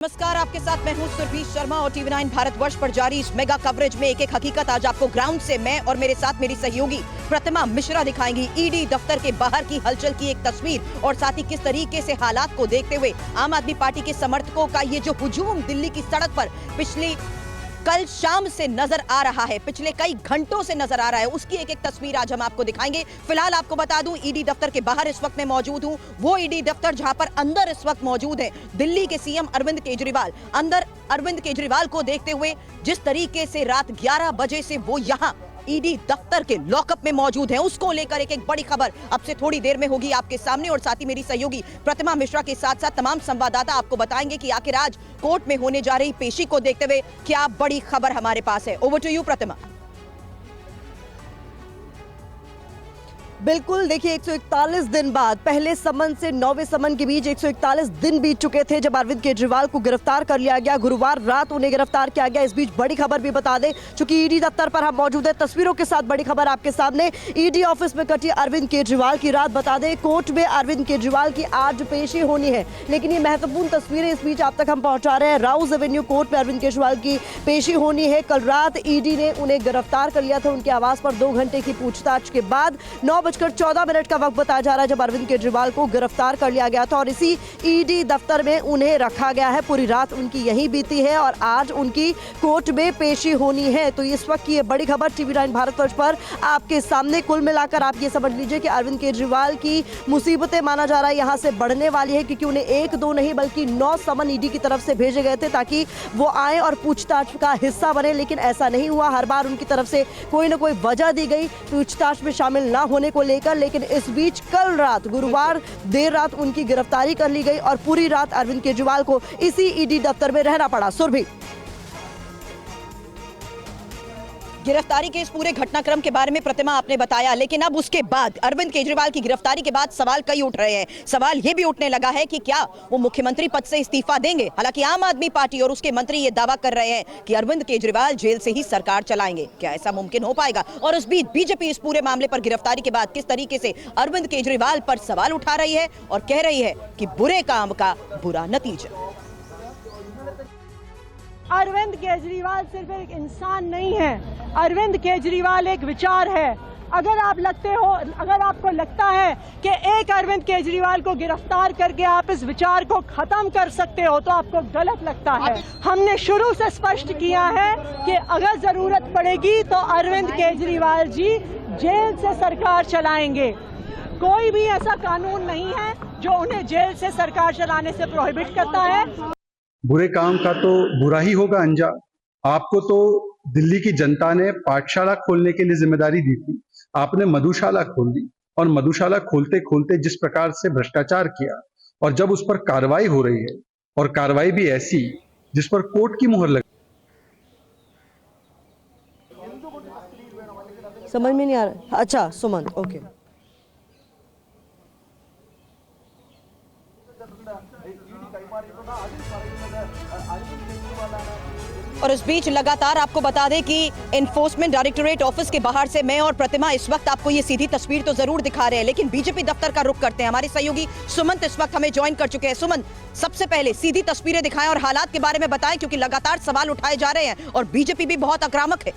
नमस्कार, आपके साथ मैं हूं सुरभि शर्मा और टीवी9 भारतवर्ष पर जारी इस मेगा कवरेज में एक एक हकीकत आज आपको ग्राउंड से मैं और मेरे साथ मेरी सहयोगी प्रतिमा मिश्रा दिखाएंगी। ईडी दफ्तर के बाहर की हलचल की एक तस्वीर और साथ ही किस तरीके से हालात को देखते हुए आम आदमी पार्टी के समर्थकों का ये जो हुजूम दिल्ली की सड़क पर कल शाम से नजर आ रहा है, पिछले कई घंटों से नजर आ रहा है, उसकी एक एक तस्वीर आज हम आपको दिखाएंगे। फिलहाल आपको बता दूं, ईडी दफ्तर के बाहर इस वक्त मैं मौजूद हूं, वो ईडी दफ्तर जहां पर अंदर इस वक्त मौजूद है दिल्ली के सीएम अरविंद केजरीवाल। अंदर अरविंद केजरीवाल को देखते हुए जिस तरीके से रात 11 बजे से वो यहां ईडी दफ्तर के लॉकअप में मौजूद है, उसको लेकर एक एक बड़ी खबर अब से थोड़ी देर में होगी आपके सामने। और साथ ही मेरी सहयोगी प्रतिमा मिश्रा के साथ साथ तमाम संवाददाता आपको बताएंगे कि आखिर आज कोर्ट में होने जा रही पेशी को देखते हुए क्या बड़ी खबर हमारे पास है। ओवर टू यू प्रतिमा। बिल्कुल, देखिए 141 दिन बाद पहले समन से 9वें समन के बीच 141 दिन बीत चुके थे जब अरविंद केजरीवाल को गिरफ्तार कर लिया गया। गुरुवार रात उन्हें गिरफ्तार किया गया। इस बीच बड़ी खबर भी बता दें, चूंकि ईडी दफ्तर पर हम मौजूद है, तस्वीरों के साथ बड़ी खबर आपके सामने। ईडी ऑफिस में कटी अरविंद केजरीवाल की रात। बता दें, कोर्ट में अरविंद केजरीवाल की आज पेशी होनी है, लेकिन ये महत्वपूर्ण तस्वीरें इस बीच आप तक हम पहुंचा रहे हैं। राउज एवेन्यू कोर्ट में अरविंद केजरीवाल की पेशी होनी है। कल रात ईडी ने उन्हें गिरफ्तार कर लिया था। उनके आवास पर 2 घंटे की पूछताछ के बाद 9:14 का वक्त बताया जा रहा है जब अरविंद केजरीवाल को गिरफ्तार कर लिया गया था और इसी ईडी दफ्तर में उन्हें रखा गया है। पूरी रात उनकी यहीं बीती है और आज उनकी कोर्ट में पेशी होनी है। तो इस वक्त की ये बड़ी खबर टीवी9 भारतवर्ष पर आपके सामने। कुल मिलाकर आप ये समझ लीजिए कि अरविंद केजरीवाल की मुसीबतें माना जा रहा है यहाँ से बढ़ने वाली है, क्योंकि उन्हें 1-2 नहीं बल्कि 9 समन ईडी की तरफ से भेजे गए थे ताकि वो आए और पूछताछ का हिस्सा बने, लेकिन ऐसा नहीं हुआ। हर बार उनकी तरफ से कोई ना कोई वजह दी गई पूछताछ में शामिल ना होने को लेकर, लेकिन इस बीच कल रात गुरुवार देर रात उनकी गिरफ्तारी कर ली गई और पूरी रात अरविंद केजरीवाल को इसी ईडी दफ्तर में रहना पड़ा। सुरभि, गिरफ्तारी के इस पूरे घटनाक्रम के बारे में प्रतिमा आपने बताया, लेकिन अब उसके बाद अरविंद केजरीवाल की गिरफ्तारी के बाद सवाल कई उठ रहे हैं। सवाल यह भी उठने लगा है कि क्या वो मुख्यमंत्री पद से इस्तीफा देंगे। हालांकि आम आदमी पार्टी और उसके मंत्री ये दावा कर रहे हैं कि अरविंद केजरीवाल जेल से ही सरकार चलाएंगे। क्या ऐसा मुमकिन हो पाएगा? और इस बीच बीजेपी इस पूरे मामले पर गिरफ्तारी के बाद किस तरीके से अरविंद केजरीवाल पर सवाल उठा रही है और कह रही है कि बुरे काम का बुरा नतीजा। अरविंद केजरीवाल सिर्फ एक इंसान नहीं है, अरविंद केजरीवाल एक विचार है। अगर आपको लगता है कि एक अरविंद केजरीवाल को गिरफ्तार करके आप इस विचार को खत्म कर सकते हो तो आपको गलत लगता है। हमने शुरू से स्पष्ट किया है कि अगर जरूरत पड़ेगी तो अरविंद केजरीवाल जी जेल से सरकार चलाएंगे। कोई भी ऐसा कानून नहीं है जो उन्हें जेल से सरकार चलाने से प्रोहिबिट करता है। बुरे काम का तो बुरा ही होगा अंजाम। आपको तो दिल्ली की जनता ने पाठशाला खोलने के लिए जिम्मेदारी दी थी, आपने मधुशाला खोल दी और मधुशाला खोलते खोलते जिस प्रकार से भ्रष्टाचार किया और जब उस पर कार्रवाई हो रही है और कार्रवाई भी ऐसी जिस पर कोर्ट की मुहर लगी। समझ में नहीं आ रहा। अच्छा सुमन, ओके। और इस बीच लगातार आपको बता दें कि एनफोर्समेंट डायरेक्टोरेट ऑफिस के बाहर से मैं और प्रतिमा इस वक्त आपको ये सीधी तस्वीर तो जरूर दिखा रहे हैं, लेकिन बीजेपी दफ्तर का रुख करते हैं। हमारे सहयोगी सुमंत इस वक्त हमें ज्वाइन कर चुके हैं। सुमंत, सबसे पहले सीधी तस्वीरें दिखाएं और हालात के बारे में बताएं, क्योंकि लगातार सवाल उठाए जा रहे हैं और बीजेपी भी बहुत आक्रामक है।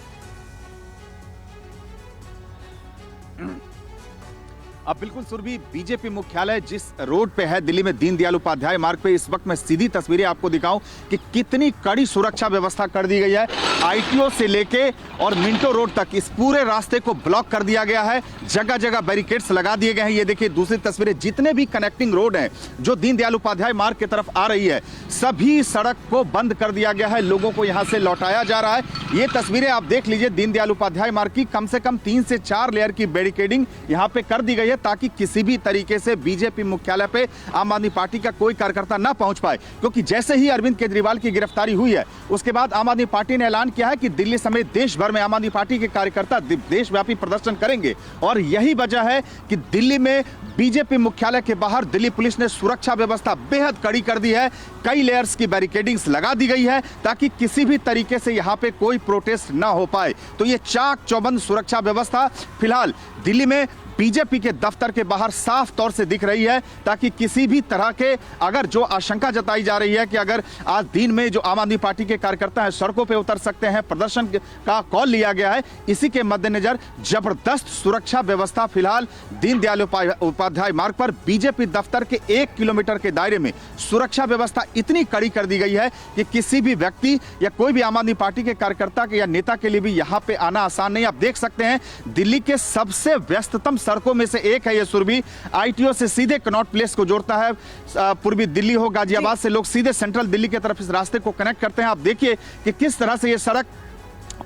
अब बिल्कुल सुरभि, बीजेपी मुख्यालय जिस रोड पे है दिल्ली में, दीनदयाल उपाध्याय मार्ग पे, इस वक्त मैं सीधी तस्वीरें आपको दिखाऊं कि कितनी कड़ी सुरक्षा व्यवस्था कर दी गई है। आईटीओ से लेके और मिंटो रोड तक इस पूरे रास्ते को ब्लॉक कर दिया गया है। जगह जगह बैरिकेड्स लगा दिए गए हैं। ये देखिए दूसरी तस्वीरें, जितने भी कनेक्टिंग रोड हैं जो दीनदयाल उपाध्याय मार्ग की तरफ आ रही है, सभी सड़क को बंद कर दिया गया है। लोगों को यहां से लौटाया जा रहा है। ये तस्वीरें आप देख लीजिए दीनदयाल उपाध्याय मार्ग की, कम से कम 3 से 4 लेयर की बैरिकेडिंग यहां पे कर दी गई है ताकि किसी भी तरीके से बीजेपी मुख्यालय पे आम आदमी पार्टी का कोई कार्यकर्ता ना पहुंच पाए। क्योंकि जैसे ही अरविंद केजरीवाल की गिरफ्तारी हुई है उसके बाद आम आदमी पार्टी ने ऐलान किया है कि दिल्ली समेत देश भर में आम आदमी पार्टी के कार्यकर्ता देशव्यापी प्रदर्शन करेंगे। और यही वजह है कि दिल्ली में बीजेपी मुख्यालय के बाहर दिल्ली पुलिस ने सुरक्षा व्यवस्था बेहद कड़ी कर दी है। कई लेयर्स की बैरिकेडिंग्स लगा दी गई है ताकि किसी भी तरीके से यहां पे कोई प्रोटेस्ट ना हो पाए। तो ये चाक चौबंद सुरक्षा व्यवस्था फिलहाल दिल्ली में बीजेपी के दफ्तर के बाहर साफ तौर से दिख रही है, ताकि किसी भी तरह के अगर जो आशंका जताई जा रही है कि अगर आज दिन में जो आम आदमी पार्टी के कार्यकर्ता हैं सड़कों पे उतर सकते हैं, प्रदर्शन का कॉल लिया गया है, इसी के मद्देनजर जबरदस्त सुरक्षा व्यवस्था फिलहाल दीनदयाल उपाध्याय मार्ग पर बीजेपी दफ्तर के 1 किलोमीटर के दायरे में सुरक्षा व्यवस्था इतनी कड़ी कर दी गई है कि किसी भी व्यक्ति या कोई भी आम आदमी पार्टी के कार्यकर्ता के या नेता के लिए भी यहां पे आना आसान नहीं। आप देख सकते हैं दिल्ली के सबसे व्यस्ततम सड़कों में से एक है ये सुरभि। आईटीओ से सीधे कनॉट प्लेस को जोड़ता है, पूर्वी दिल्ली हो गाजियाबाद से लोग सीधे सेंट्रल दिल्ली की तरफ इस रास्ते को कनेक्ट करते हैं। आप देखिए कि किस तरह से ये सड़क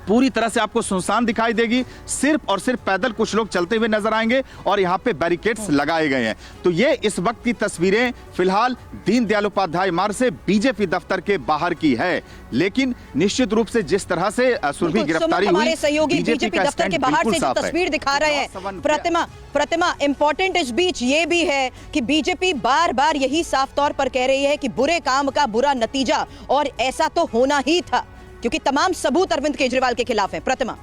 पूरी तरह से आपको सुनसान दिखाई देगी, सिर्फ और सिर्फ पैदल कुछ लोग चलते हुए नजर आएंगे और यहाँ पे बैरिकेड्स लगाए गए हैं। तो ये इस वक्त की तस्वीरें फिलहाल दीनदयाल उपाध्याय मार्ग से बीजेपी दफ्तर के बाहर की है, लेकिन निश्चित रूप से जिस तरह से सुरभि गिरफ्तारी हुई, हमारे सहयोगी बीजेपी दफ्तर के बाहर से जो तस्वीर दिखा रहे हैं प्रतिमा इंपॉर्टेंट इस बीच ये भी है कि बीजेपी बार बार यही साफ तौर पर कह रही है कि बुरे काम का बुरा नतीजा, और ऐसा तो होना ही था क्योंकि तमाम सबूत अरविंद केजरीवाल के खिलाफ हैं। प्रतिमा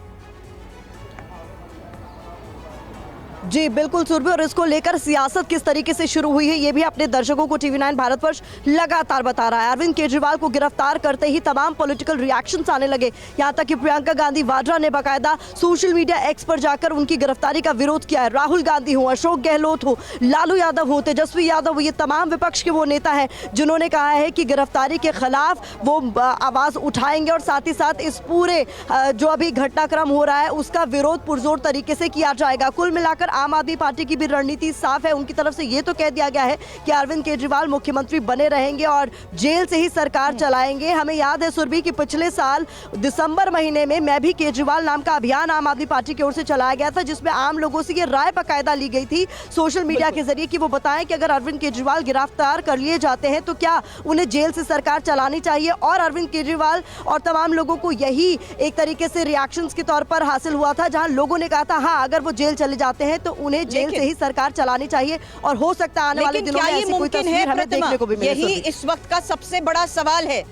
जी बिल्कुल सुरभि, और इसको लेकर सियासत किस तरीके से शुरू हुई है ये भी अपने दर्शकों को टीवी 9 भारतवर्ष लगातार बता रहा है। अरविंद केजरीवाल को गिरफ्तार करते ही तमाम पॉलिटिकल रिएक्शंस आने लगे, यहां तक कि प्रियंका गांधी वाड्रा ने बाकायदा सोशल मीडिया एक्स पर जाकर उनकी गिरफ्तारी का विरोध किया है। राहुल गांधी हो, अशोक गहलोत हो, लालू यादव हो, तेजस्वी यादव हो, ये तमाम विपक्ष के वो नेता हैं जिन्होंने कहा है कि गिरफ्तारी के खिलाफ वो आवाज उठाएंगे और साथ ही साथ इस पूरे जो अभी घटनाक्रम हो रहा है उसका विरोध पुरजोर तरीके से किया जाएगा। कुल मिलाकर आम आदमी पार्टी की भी रणनीति साफ है, उनकी तरफ से ये तो कह दिया गया है कि अरविंद केजरीवाल मुख्यमंत्री बने रहेंगे और जेल से ही सरकार चलाएंगे। हमें याद है सुरभि कि पिछले साल दिसंबर महीने में मैं भी केजरीवाल नाम का अभियान आम आदमी पार्टी की ओर से चलाया गया था, जिसमें आम लोगों से ये राय बाकायदा ली गई थी सोशल मीडिया के जरिए कि वो बताएं कि अगर अरविंद केजरीवाल गिरफ्तार कर लिए जाते हैं तो क्या उन्हें जेल से सरकार चलानी चाहिए। और अरविंद केजरीवाल और तमाम लोगों को यही एक तरीके से रिएक्शंस के तौर पर हासिल हुआ था, जहां लोगों ने कहा था हाँ अगर वो जेल चले जाते हैं तो उन्हें जेल से ही सरकार चलानी चाहिए और हो सकता है आने वाले दिनों में ऐसी कोई तस्वीर हमें देखने को भी मिले। यही इस वक्त का सबसे बड़ा सवाल है,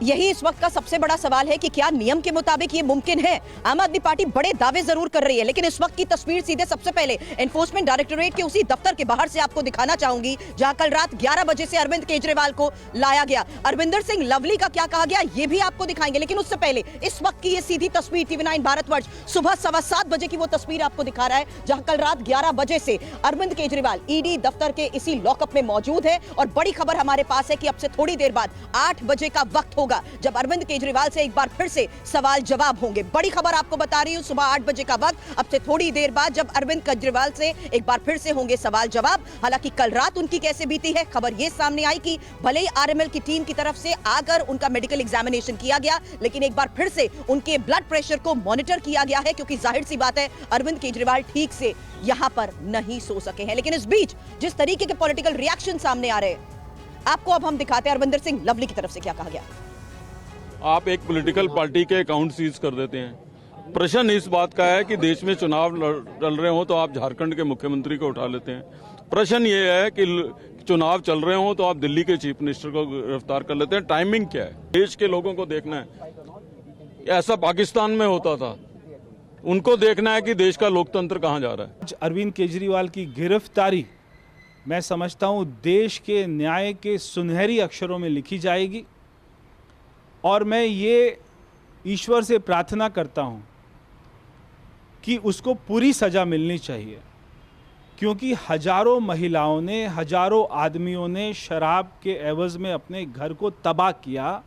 यही इस वक्त का सबसे बड़ा सवाल है कि क्या नियम के मुताबिक ये मुमकिन है। आम आदमी पार्टी बड़े दावे जरूर कर रही है, लेकिन इस वक्त की तस्वीर सीधे सबसे पहले एनफोर्समेंट डायरेक्टोरेट के उसी दफ्तर के बाहर से आपको दिखाना चाहूंगी, जहां कल रात 11 बजे से अरविंद केजरीवाल को लाया गया। अरविंदर सिंह लवली का क्या कहा गया ये भी आपको दिखाएंगे, लेकिन उससे पहले इस वक्त की ये सीधी तस्वीर टीवी 9 भारतवर्ष सुबह 7:15 बजे की वो तस्वीर आपको दिखा रहा है, जहां कल रात 11 बजे से अरविंद केजरीवाल ईडी दफ्तर के इसी लॉकअप में मौजूद है। और बड़ी खबर हमारे पास है कि अब से थोड़ी देर बाद 8 बजे का वक्त होगा जब अरविंद केजरीवाल से एक बार फिर से सवाल जवाब होंगे। बड़ी खबर आपको बता रही हूं, सुबह 8 बजे का वक्त, अब से थोड़ी देर बाद जब अरविंद केजरीवाल से एक बार फिर से होंगे सवाल जवाब। हालांकि कल रात उनकी कैसे बीती है, खबर यह सामने आई कि भले ही आरएमएल की टीम की तरफ से आकर उनका मेडिकल एग्जामिनेशन किया गया, लेकिन एक बार फिर से उनके ब्लड प्रेशर को मॉनिटर किया गया है, क्योंकि जाहिर सी बात है अरविंद केजरीवाल ठीक से यहां पर नहीं सो सके हैं। लेकिन इस बीच जिस तरीके के पॉलिटिकल रिएक्शन सामने आ रहे हैं, आपको अब हम दिखाते हैं अरविंदर सिंह लवली की तरफ से क्या कहा गया। आप एक पॉलिटिकल पार्टी के अकाउंट सीज कर देते हैं। प्रश्न इस बात का है कि देश में चुनाव चल रहे हो तो आप झारखंड के मुख्यमंत्री को उठा लेते हैं। प्रश्न ये है कि चुनाव चल रहे हो तो आप दिल्ली के चीफ मिनिस्टर को गिरफ्तार कर लेते हैं। टाइमिंग क्या है? देश के लोगों को देखना है। ऐसा पाकिस्तान में होता था, उनको देखना है कि देश का लोकतंत्र कहाँ जा रहा है। अरविंद केजरीवाल की गिरफ्तारी मैं समझता हूँ देश के न्याय के सुनहरी अक्षरों में लिखी जाएगी, और मैं ये ईश्वर से प्रार्थना करता हूँ कि उसको पूरी सज़ा मिलनी चाहिए, क्योंकि हजारों महिलाओं ने, हजारों आदमियों ने शराब के एवज़ में अपने घर को तबाह किया।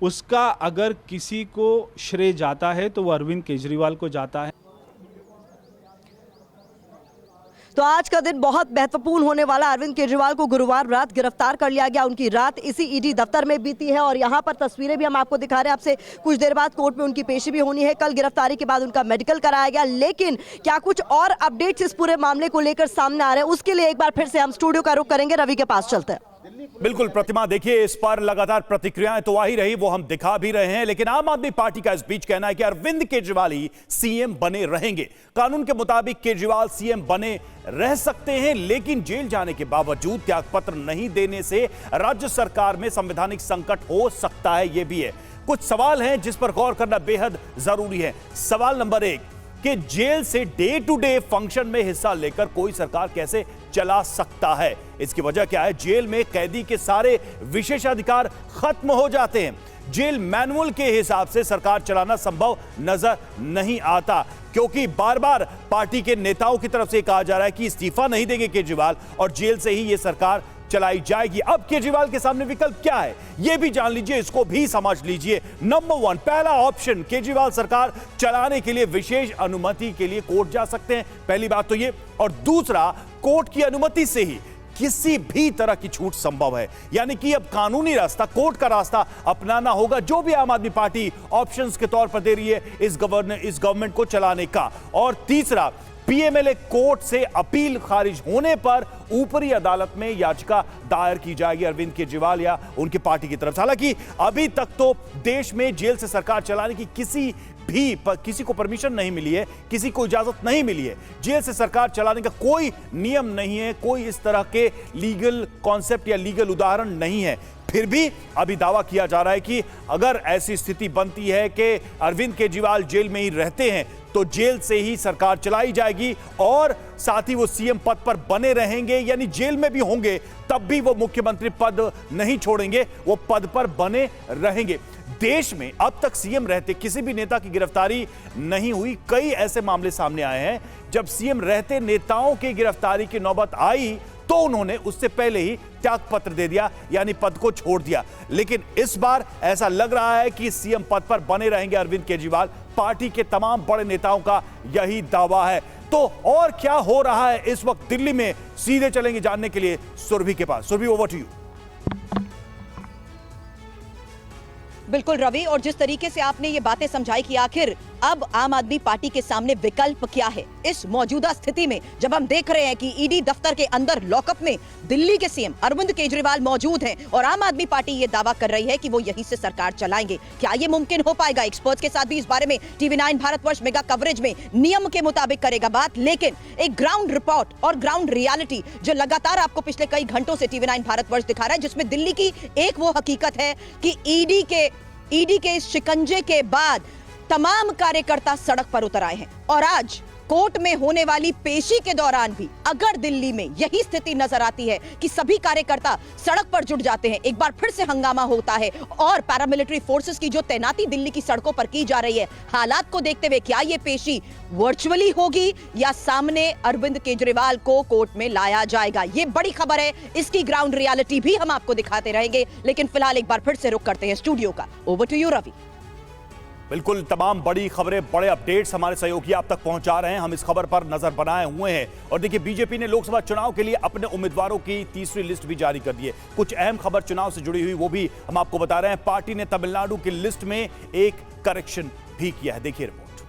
उसका अगर किसी को श्रेय जाता है तो वो अरविंद केजरीवाल को जाता है। तो आज का दिन बहुत महत्वपूर्ण होने वाला। अरविंद केजरीवाल को गुरुवार रात गिरफ्तार कर लिया गया, उनकी रात इसी ईडी दफ्तर में बीती है और यहाँ पर तस्वीरें भी हम आपको दिखा रहे हैं। आपसे कुछ देर बाद कोर्ट में उनकी पेशी भी होनी है। कल गिरफ्तारी के बाद उनका मेडिकल कराया गया, लेकिन क्या कुछ और अपडेट्स इस पूरे मामले को लेकर सामने आ रहे हैं, उसके लिए एक बार फिर से हम स्टूडियो का रुख करेंगे, रवि के पास चलते हैं। बिल्कुल प्रतिमा, देखिए इस पर लगातार प्रतिक्रियाएं तो आ ही रही, वो हम दिखा भी रहे हैं, लेकिन आम आदमी पार्टी का इस बीच कहना है कि अरविंद केजरीवाल ही सीएम बने रहेंगे। कानून के मुताबिक केजरीवाल सीएम बने रह सकते हैं, लेकिन जेल जाने के बावजूद त्यागपत्र नहीं देने से राज्य सरकार में संवैधानिक संकट हो सकता है। यह भी है, कुछ सवाल हैं जिस पर गौर करना बेहद जरूरी है। सवाल नंबर 1, कि जेल से डे टू डे फंक्शन में हिस्सा लेकर कोई सरकार कैसे चला सकता है। इसकी वजह क्या है? जेल में कैदी के सारे विशेषाधिकार खत्म हो जाते हैं। जेल मैनुअल के हिसाब से सरकार चलाना संभव नजर नहीं आता, क्योंकि बार बार पार्टी के नेताओं की तरफ से कहा जा रहा है कि इस्तीफा नहीं देंगे केजरीवाल और जेल से ही यह सरकार चलाई जाएगी। अब केजरीवाल के सामने विकल्प क्या है, यह भी जान लीजिए, इसको भी समझ लीजिए। नंबर 1, पहला ऑप्शन, केजरीवाल सरकार चलाने के लिए विशेष अनुमति के लिए कोर्ट जा सकते हैं, पहली बात तो ये। और दूसरा, कोर्ट की अनुमति से ही किसी भी तरह की छूट संभव है, यानी कि अब कानूनी रास्ता, कोर्ट का रास्ता अपनाना होगा, जो भी आम आदमी पार्टी ऑप्शंस के तौर पर दे रही है इस गवर्नमेंट को चलाने का। और तीसरा, पीएमएलए कोर्ट से अपील खारिज होने पर ऊपरी अदालत में याचिका दायर की जाएगी अरविंद केजरीवाल या उनकी पार्टी की तरफ से। हालांकि अभी तक तो देश में जेल से सरकार चलाने की किसी को परमिशन नहीं मिली है, किसी को इजाजत नहीं मिली है। जेल से सरकार चलाने का कोई नियम नहीं है, कोई इस तरह के लीगल कॉन्सेप्ट या लीगल उदाहरण नहीं है। फिर भी अभी दावा किया जा रहा है कि अगर ऐसी स्थिति बनती है कि अरविंद केजरीवाल जेल में ही रहते हैं तो जेल से ही सरकार चलाई जाएगी और साथ ही वो सीएम पद पर बने रहेंगे, यानी जेल में भी होंगे तब भी वो मुख्यमंत्री पद नहीं छोड़ेंगे, वो पद पर बने रहेंगे। देश में अब तक सीएम रहते किसी भी नेता की गिरफ्तारी नहीं हुई। कई ऐसे मामले सामने आए हैं जब सीएम रहते नेताओं की गिरफ्तारी की नौबत आई तो उन्होंने उससे पहले ही त्यागपत्र दे दिया, यानी पद को छोड़ दिया। लेकिन इस बार ऐसा लग रहा है कि सीएम पद पर बने रहेंगे अरविंद केजरीवाल। पार्टी के तमाम बड़े नेताओं का यही दावा है। तो और क्या हो रहा है इस वक्त दिल्ली में, सीधे चलेंगे जानने के लिए सुरभि के पास। Surabhi, over to you. बिल्कुल रवि, और जिस तरीके से आपने ये बातें समझाई कि आखिर अब आम आदमी पार्टी के सामने विकल्प क्या है इस मौजूदा स्थिति में, जब हम देख रहे हैं कि ईडी दफ्तर के अंदर लॉकअप में दिल्ली के सीएम अरविंद केजरीवाल मौजूद हैं और आम आदमी पार्टी ये दावा कर रही है कि वो यहीं से सरकार चलाएंगे। क्या ये मुमकिन हो पाएगा? एक्सपर्ट्स के साथ भी इस बारे में टीवी9 भारतवर्ष मेगा कवरेज में नियम के मुताबिक करेगा बात। लेकिन एक ग्राउंड रिपोर्ट और ग्राउंड रियलिटी जो लगातार आपको पिछले कई घंटों से टीवी9 भारतवर्ष दिखा रहा है, जिसमें दिल्ली की एक वो हकीकत है कि ईडी के इस शिकंजे के बाद तमाम कार्यकर्ता सड़क पर उतर आए हैं। और आज कोर्ट में होने वाली पेशी के दौरान भी अगर दिल्ली में यही स्थिति नजर आती है कि सभी कार्यकर्ता सड़क पर जुट जाते हैं, एक बार फिर से हंगामा होता है और पैरामिलिट्री फोर्सेस की जो तैनाती दिल्ली की सड़कों पर की जा रही है, हालात को देखते हुए क्या ये पेशी वर्चुअली होगी या सामने अरविंद केजरीवाल को कोर्ट में लाया जाएगा? ये बड़ी खबर है, इसकी ग्राउंड रियलिटी भी हम आपको दिखाते रहेंगे। लेकिन फिलहाल एक बार फिर से रुक करते हैं स्टूडियो का। Over to you Ravi. बिल्कुल, तमाम बड़ी खबरें, बड़े अपडेट्स हमारे सहयोगी आप तक पहुंचा रहे हैं। हम इस खबर पर नजर बनाए हुए हैं। और देखिए, बीजेपी ने लोकसभा चुनाव के लिए अपने उम्मीदवारों की तीसरी लिस्ट भी जारी कर दी है। कुछ अहम खबर चुनाव से जुड़ी हुई वो भी हम आपको बता रहे हैं। पार्टी ने तमिलनाडु की लिस्ट में एक करेक्शन भी किया है। देखिए रिपोर्ट।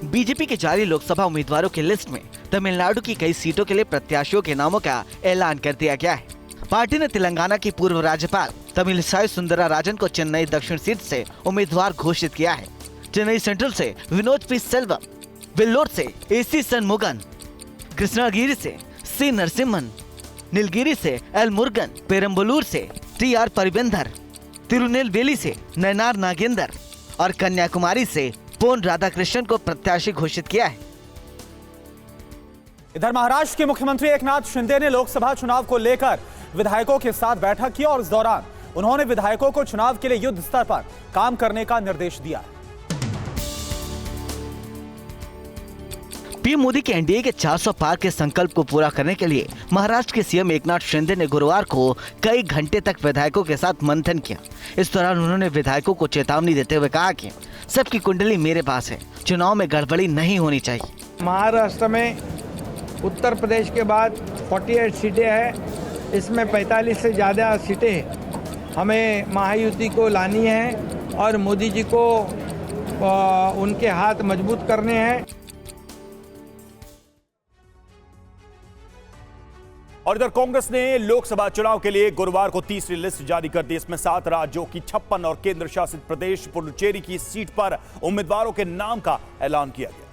बीजेपी के जारी लोकसभा उम्मीदवारों की लिस्ट में तमिलनाडु की कई सीटों के लिए प्रत्याशियों के नामों का ऐलान कर दिया गया है। पार्टी ने तेलंगाना की पूर्व राज्यपाल तमिलिसाई सुंदरराजन को चेन्नई दक्षिण सीट से उम्मीदवार घोषित किया है। चेन्नई सेंट्रल से विनोद पी सेल्वम, वेल्लोर से एसी सनमुगन, कृष्णागिरी से सी नरसिम्हन, नीलगिरी से एल मुरुगन, पेरम्बलूर से टी.आर. परिवेंदर, तिरुनेलवेली से नयनार नागेंदर और कन्याकुमारी से पोन राधाकृष्णन को प्रत्याशी घोषित किया है। इधर महाराष्ट्र के मुख्यमंत्री एकनाथ शिंदे ने लोकसभा चुनाव को लेकर विधायकों के साथ बैठक की और इस दौरान उन्होंने विधायकों को चुनाव के लिए युद्ध स्तर पर काम करने का निर्देश दिया। पीएम मोदी के एनडीए के 400 पार के संकल्प को पूरा करने के लिए महाराष्ट्र के सीएम एकनाथ शिंदे ने गुरुवार को कई घंटे तक विधायकों के साथ मंथन किया। इस दौरान उन्होंने विधायकों को चेतावनी देते हुए कहा कि सबकी कुंडली मेरे पास है, चुनाव में गड़बड़ी नहीं होनी चाहिए। महाराष्ट्र में उत्तर प्रदेश के बाद 48 सीटें हैं, इसमें 45 से ज़्यादा सीटें हमें महायुति को लानी है और मोदी जी को उनके हाथ मजबूत करने हैं। और इधर कांग्रेस ने लोकसभा चुनाव के लिए गुरुवार को तीसरी लिस्ट जारी कर दी। इसमें 7 राज्यों की 56 और केंद्र शासित प्रदेश पुडुचेरी की सीट पर उम्मीदवारों के नाम का ऐलान किया गया।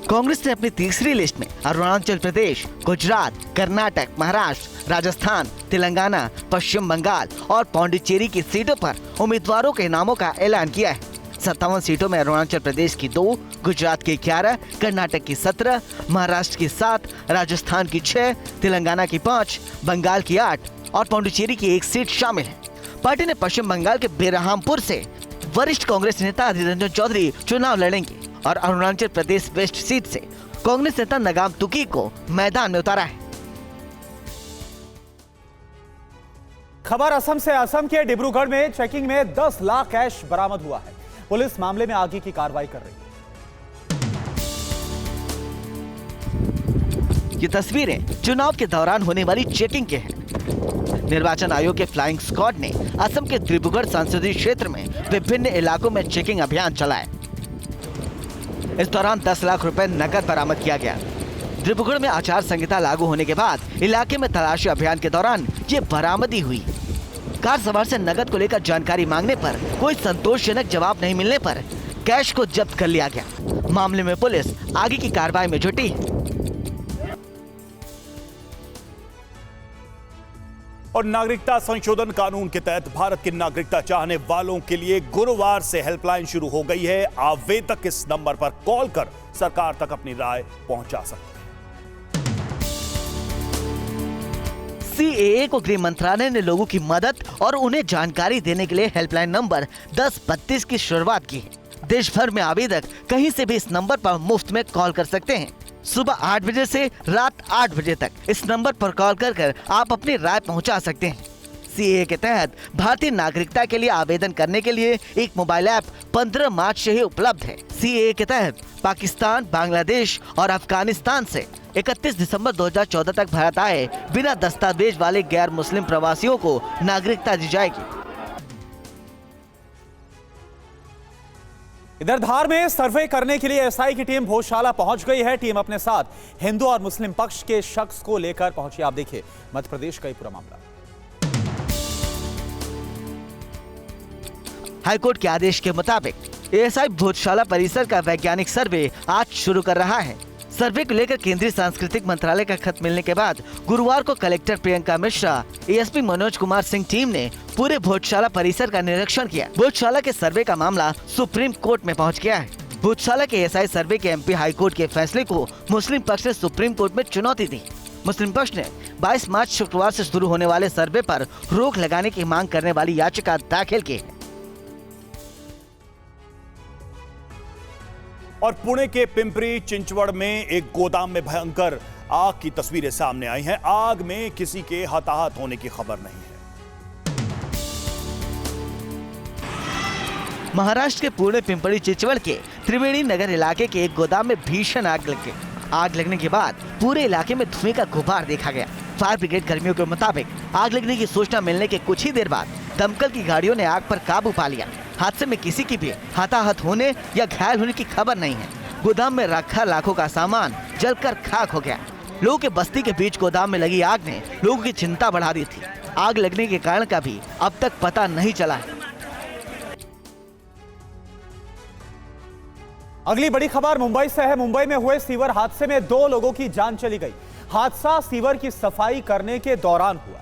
कांग्रेस ने अपनी तीसरी लिस्ट में अरुणाचल प्रदेश, गुजरात, कर्नाटक, महाराष्ट्र, राजस्थान, तेलंगाना, पश्चिम बंगाल और पौंडीचेरी की सीटों पर उम्मीदवारों के नामों का ऐलान किया है। 57 सीटों में अरुणाचल प्रदेश की 2, गुजरात की 11, कर्नाटक की 17, महाराष्ट्र की 7, राजस्थान की 6, तेलंगाना की 5, बंगाल की 8 और पौंडीचेरी की 1 सीट शामिल है। पार्टी ने पश्चिम बंगाल के बेरहामपुर से वरिष्ठ कांग्रेस नेता अधीर रंजन चौधरी चुनाव लड़ेंगे और अरुणाचल प्रदेश वेस्ट सीट से कांग्रेस नेता नगाम तुकी को मैदान में उतारा है। खबर असम से। असम के डिब्रूगढ़ में चेकिंग में 10 लाख कैश बरामद हुआ है। पुलिस मामले में आगे की कार्रवाई कर रही है। ये तस्वीरें चुनाव के दौरान होने वाली चेकिंग के हैं। निर्वाचन आयोग के फ्लाइंग स्क्वाड ने असम के डिब्रूगढ़ संसदीय क्षेत्र में विभिन्न इलाकों में चेकिंग अभियान चलाया। इस दौरान 10 लाख रुपए नकद बरामद किया गया। डिब्रूगढ़ में आचार संहिता लागू होने के बाद इलाके में तलाशी अभियान के दौरान ये बरामदी हुई। कार सवार से नकद को लेकर जानकारी मांगने पर कोई संतोषजनक जवाब नहीं मिलने पर कैश को जब्त कर लिया गया। मामले में पुलिस आगे की कार्रवाई में जुटी है। और नागरिकता संशोधन कानून के तहत भारत की नागरिकता चाहने वालों के लिए गुरुवार से हेल्पलाइन शुरू हो गई है। आवेदक इस नंबर पर कॉल कर सरकार तक अपनी राय पहुंचा सकते हैं। सीएए को गृह मंत्रालय ने लोगों की मदद और उन्हें जानकारी देने के लिए हेल्पलाइन नंबर 1032 की शुरुआत की है। देश भर में आवेदक कहीं से भी इस नंबर पर मुफ्त में कॉल कर सकते हैं। सुबह 8 बजे से रात 8 बजे तक इस नंबर पर कॉल कर आप अपनी राय पहुंचा सकते हैं। सीएए के तहत भारतीय नागरिकता के लिए आवेदन करने के लिए एक मोबाइल ऐप 15 मार्च से ही उपलब्ध है। सीएए के तहत पाकिस्तान, बांग्लादेश और अफगानिस्तान से 31 दिसंबर 2014 तक भारत आए बिना दस्तावेज वाले गैर मुस्लिम प्रवासियों को नागरिकता दी जाएगी। इधर धार में सर्वे करने के लिए एसआई की टीम भोजशाला पहुंच गई है। टीम अपने साथ हिंदू और मुस्लिम पक्ष के शख्स को लेकर पहुंची। आप देखिए मध्य प्रदेश का ये पूरा मामला। हाईकोर्ट के आदेश के मुताबिक एएसआई भोजशाला परिसर का वैज्ञानिक सर्वे आज शुरू कर रहा है। सर्वे को लेकर केंद्रीय सांस्कृतिक मंत्रालय का खत मिलने के बाद गुरुवार को collector Priyanka Mishra, ASP Manoj Kumar Singh team ने पूरे भोजशाला परिसर का निरीक्षण किया। भोजशाला के सर्वे का मामला सुप्रीम कोर्ट में पहुंच गया है। भोजशाला के एएसआई सर्वे के एमपी हाईकोर्ट के फैसले को मुस्लिम पक्ष ने सुप्रीम कोर्ट में चुनौती दी। मुस्लिम पक्ष ने 22 मार्च शुक्रवार से शुरू होने वाले सर्वे पर रोक लगाने की मांग करने वाली याचिका दाखिल की है। और पुणे के पिंपरी चिंचवड़ में एक गोदाम में भयंकर आग की तस्वीरें सामने आई हैं। आग में किसी के हताहत होने की खबर नहीं है। महाराष्ट्र के पुणे पिंपरी चिंचवड़ के त्रिवेणी नगर इलाके के एक गोदाम में भीषण आग लग गई। आग लगने के बाद पूरे इलाके में धुएं का गुबार देखा गया। फायर ब्रिगेड कर्मियों के मुताबिक आग लगने की सूचना मिलने के कुछ ही देर बाद दमकल की गाड़ियों ने आग पर काबू पा लिया। हादसे में किसी की भी हताहत होने या घायल होने की खबर नहीं है। गोदाम में रखा लाखों का सामान जलकर खाक हो गया। लोगों के बस्ती के बीच गोदाम में लगी आग ने लोगों की चिंता बढ़ा दी थी। आग लगने के कारण का भी अब तक पता नहीं चला है। अगली बड़ी खबर मुंबई से है। मुंबई में हुए सीवर हादसे में 2 लोगों की जान चली गई। हादसा सीवर की सफाई करने के दौरान हुआ।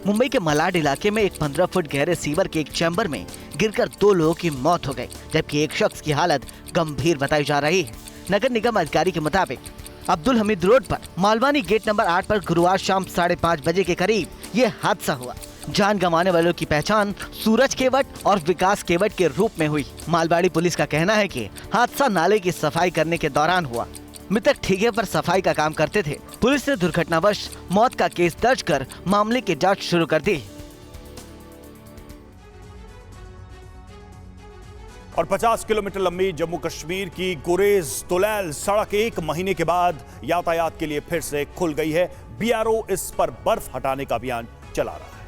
मुंबई के मलाड इलाके में एक 15 फुट गहरे सीवर के एक चैम्बर में गिरकर 2 लोगों की मौत हो गई, जबकि एक शख्स की हालत गंभीर बताई जा रही है। नगर निगम अधिकारी के मुताबिक अब्दुल हमीद रोड पर मालवानी गेट नंबर 8 पर गुरुवार शाम 5:30 बजे के करीब ये हादसा हुआ। जान गंवाने वालों की पहचान सूरज केवट और विकास केवट के रूप में हुई। मालवाड़ी पुलिस का कहना है कि हादसा नाले की सफाई करने के दौरान हुआ। मृतक ठेके पर सफाई का काम करते थे। पुलिस ने दुर्घटनावश मौत का केस दर्ज कर मामले की जांच शुरू कर दी। और 50 किलोमीटर लंबी जम्मू कश्मीर की गुरेज तुलैल सड़क 1 महीने के बाद यातायात के लिए फिर से खुल गई है। बीआरओ इस पर बर्फ हटाने का अभियान चला रहा है।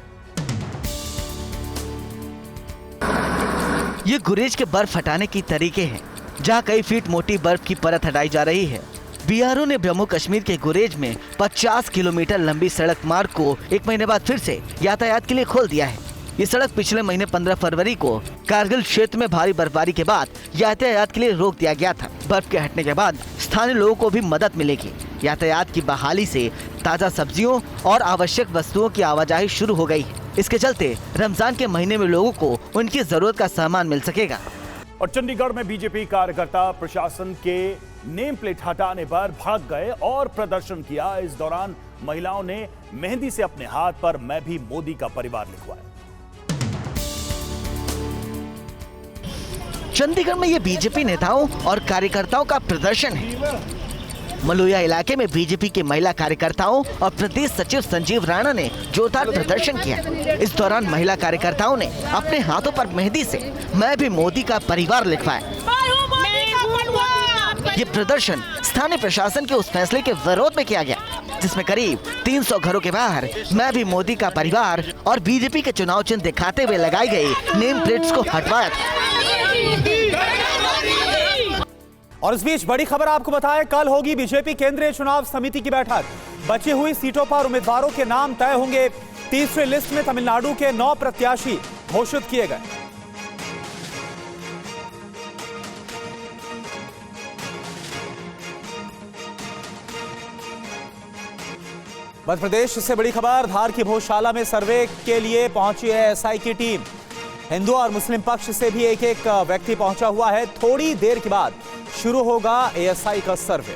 ये गुरेज के बर्फ हटाने की तरीके हैं, जहां कई फीट मोटी बर्फ की परत हटाई जा रही है। बीआरओ ने जम्मू कश्मीर के गुरेज में 50 किलोमीटर लंबी सड़क मार्ग को 1 महीने बाद फिर से यातायात के लिए खोल दिया है। ये सड़क पिछले महीने 15 फरवरी को कारगिल क्षेत्र में भारी बर्फबारी के बाद यातायात के लिए रोक दिया गया था। बर्फ के हटने के बाद स्थानीय लोगों को भी मदद मिलेगी। यातायात की बहाली से ताज़ा सब्जियों और आवश्यक वस्तुओं की आवाजाही शुरू हो गई है। इसके चलते रमजान के महीने में लोगों को उनकी जरूरत का सामान मिल सकेगा। और चंडीगढ़ में बीजेपी कार्यकर्ता प्रशासन के नेम प्लेट हटाने पर भड़क गए और प्रदर्शन किया। इस दौरान महिलाओं ने मेहंदी से अपने हाथ पर मैं भी मोदी का परिवार लिखवाया। चंडीगढ़ में ये बीजेपी नेताओं और कार्यकर्ताओं का प्रदर्शन है। मलोया इलाके में बीजेपी के महिला कार्यकर्ताओं और प्रदेश सचिव संजीव राणा ने जोरदार प्रदर्शन किया। इस दौरान महिला कार्यकर्ताओं ने अपने हाथों पर मेहंदी से मैं भी मोदी का परिवार लिखवाया। ये प्रदर्शन स्थानीय प्रशासन के उस फैसले के विरोध में किया गया जिसमें करीब 300 घरों के बाहर मैं भी मोदी का परिवार और बीजेपी के चुनाव चिन्ह दिखाते हुए लगाई गई नेम प्लेट्स को हटवाया था। और इस बीच बड़ी खबर आपको बताएं, कल होगी बीजेपी केंद्रीय चुनाव समिति की बैठक। बची हुई सीटों पर उम्मीदवारों के नाम तय होंगे। तीसरी लिस्ट में तमिलनाडु के 9 प्रत्याशी घोषित किए गए। मध्य प्रदेश से बड़ी खबर, धार की भोजशाला में सर्वे के लिए पहुंची है एसआई की टीम। हिंदू और मुस्लिम पक्ष से भी एक एक व्यक्ति पहुंचा हुआ है। थोड़ी देर के बाद शुरू होगा एएसआई का सर्वे।